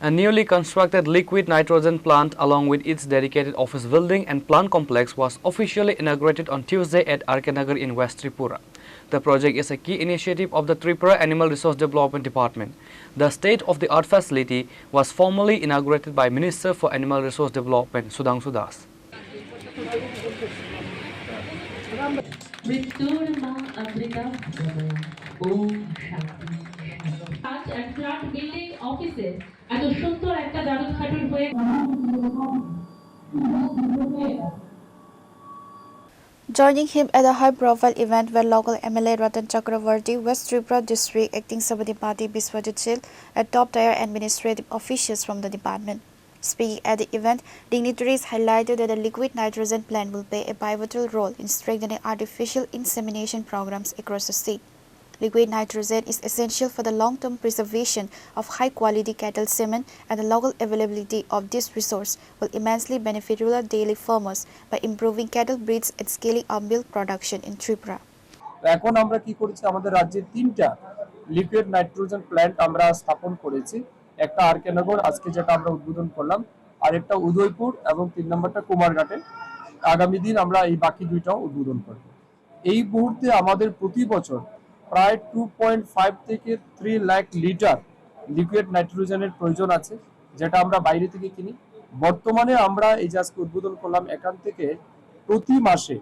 A newly constructed liquid nitrogen plant along with its dedicated office building and plant complex was officially inaugurated on Tuesday at Nagar in West Tripura. The project is a key initiative of the Tripura Animal Resource Development Department. The state-of-the-art facility was formally inaugurated by Minister for Animal Resource Development Sudhangshu. And plant building offices এত সুন্দর একটা দারুণখাটুর হয়ে Joining him at a high-profile event were local MLA Ratan Chakravarti, West Tripura District Acting Sabadipati Biswajit Chil, and top-tier administrative officials from the department. Speaking at the event, dignitaries highlighted that the liquid nitrogen plant will play a pivotal role in strengthening artificial insemination programs across the state. Liquid nitrogen is essential for the long-term preservation of high-quality cattle semen, and the local availability of this resource will immensely benefit rural dairy farmers by improving cattle breeds and scaling up milk production in Tripura. এখন আমরা কি করেছি, আমাদের রাজ্যে 3টা liquid nitrogen plant আমরা স্থাপন করেছি। একটা আরকেনগর আজকে যেটা আমরা উদ্বোধন করলাম, আর একটা উদয়পুর এবং 3 নম্বরটা কুমারঘাটে। আগামী দিন আমরা এই বাকি দুইটাও উদ্বোধন করব। এই মুহূর্তে আমাদের প্রতি বছর প্রায় 2.5 থেকে 3 লাখ লিটার লিকুইড নাইট্রোজেনের প্রয়োজন আছে, যেটা আমরা বাইরে থেকে কিনি। বর্তমানে আমরা এই যে আজকে উদ্বোধন করলাম, এখান থেকে প্রতি মাসে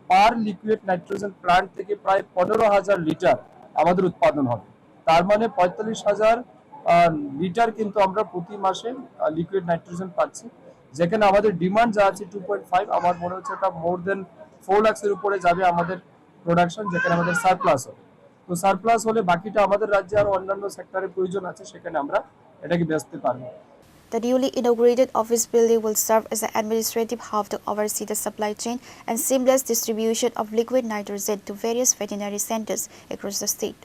পার লিকুইড নাইট্রোজেন প্ল্যান্ট থেকে প্রায় 15,000 লিটার আমাদের উৎপাদন হবে। তার মানে 45,000 লিটার কিন্তু আমরা প্রতি মাসে লিকুইড নাইট্রোজেন পাচ্ছি, যেখানে আমাদের ডিমান্ড যা আছে 2.5, আমার মনে হচ্ছে এটা মোর দেন 4 লাখের উপরে যাবে আমাদের প্রোডাকশন, যেখানে আমাদের সারপ্লাস হবে। তো সারপ্লাস হলে বাকিটা আমাদের রাজ্যে আর অন্যান্য সেক্টরে প্রয়োজন আছে, সেখানে আমরা এটাকে বেচতে পারবো। The newly inaugurated office building will serve as an administrative hub to oversee the supply chain and seamless distribution of liquid nitrogen to various veterinary centers across the state.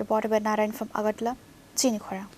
Reported by Narayan from Agartala, Chini, Khorang.